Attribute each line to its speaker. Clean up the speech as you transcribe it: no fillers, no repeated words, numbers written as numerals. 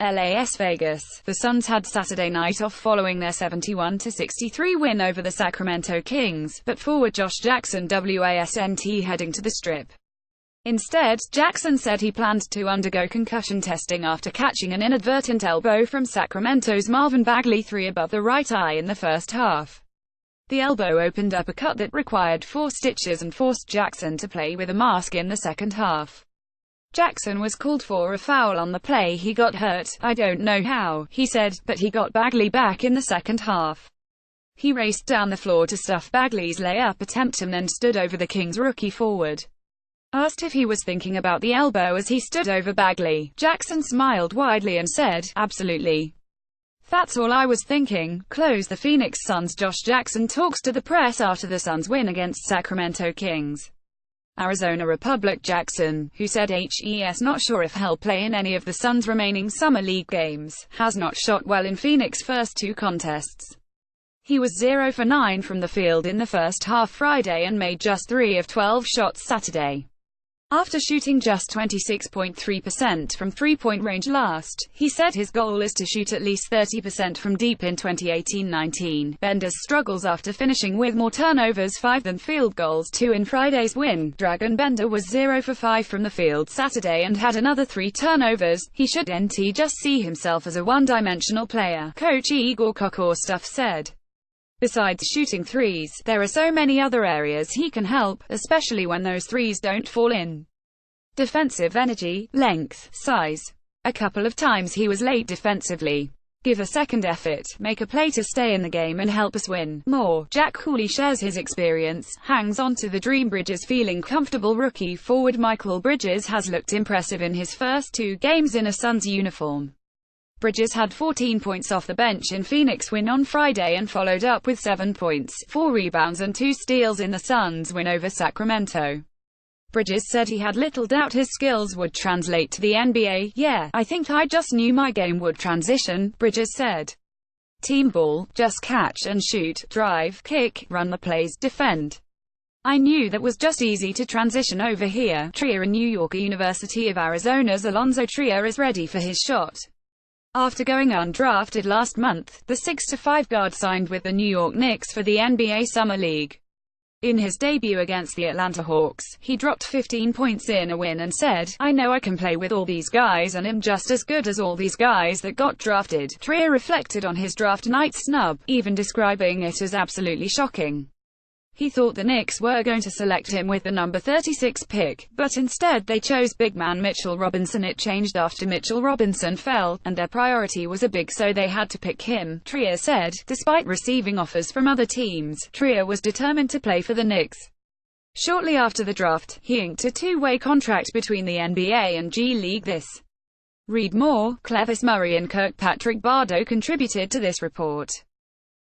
Speaker 1: Las Vegas. The Suns had Saturday night off following their 71-63 win over the Sacramento Kings, but forward Josh Jackson wasn't heading to the Strip. Instead, Jackson said he planned to undergo concussion testing after catching an inadvertent elbow from Sacramento's Marvin Bagley III above the right eye in the first half. The elbow opened up a cut that required 4 stitches and forced Jackson to play with a mask in the second half. Jackson was called for a foul on the play. He got hurt, I don't know how, he said, but he got Bagley back in the second half. He raced down the floor to stuff Bagley's layup attempt and then stood over the Kings rookie forward. Asked if he was thinking about the elbow as he stood over Bagley, Jackson smiled widely and said, "Absolutely. That's all I was thinking." Close. The Phoenix Suns. Josh Jackson talks to the press after the Suns' win against Sacramento Kings. Arizona Republic. Jackson, who said he's not sure if he'll play in any of the Suns' remaining Summer League games, has not shot well in Phoenix' first 2 contests. He was 0 for 9 from the field in the first half Friday and made just 3 of 12 shots Saturday. After shooting just 26.3% from three-point range last, he said his goal is to shoot at least 30% from deep in 2018-19. Bender's struggles after finishing with more turnovers 5 than field goals 2 in Friday's win. Dragon Bender was 0 for 5 from the field Saturday and had another 3 turnovers. He shouldn't just see himself as a one-dimensional player, Coach Igor Kokoskov said. Besides shooting threes, there are so many other areas he can help, especially when those threes don't fall in. Defensive energy, length, size. A couple of times he was late defensively. Give a second effort, make a play to stay in the game and help us win more. Jack Cooley shares his experience, hangs on to the dream. Bridges feeling comfortable. Rookie forward Michael Bridges has looked impressive in his first 2 games in a Suns uniform. Bridges had 14 points off the bench in Phoenix' win on Friday and followed up with 7 points, 4 rebounds and 2 steals in the Suns' win over Sacramento. Bridges said he had little doubt his skills would translate to the NBA. "Yeah, I think I just knew my game would transition," Bridges said. "Team ball, just catch and shoot, drive, kick, run the plays, defend. I knew that was just easy to transition over here." Trier in New York. University of Arizona's Alonzo Trier is ready for his shot. After going undrafted last month, the 6'5" guard signed with the New York Knicks for the NBA Summer League. In his debut against the Atlanta Hawks, he dropped 15 points in a win and said, "I know I can play with all these guys and am just as good as all these guys that got drafted." Trier reflected on his draft night snub, even describing it as absolutely shocking. He thought the Knicks were going to select him with the number 36 pick, but instead they chose big man Mitchell Robinson. It changed after Mitchell Robinson fell, and their priority was a big, so they had to pick him, Trier said. Despite receiving offers from other teams, Trier was determined to play for the Knicks. Shortly after the draft, he inked a 2-way contract between the NBA and G League. Read more. Clevis Murray and Kirkpatrick Bardo contributed to this report.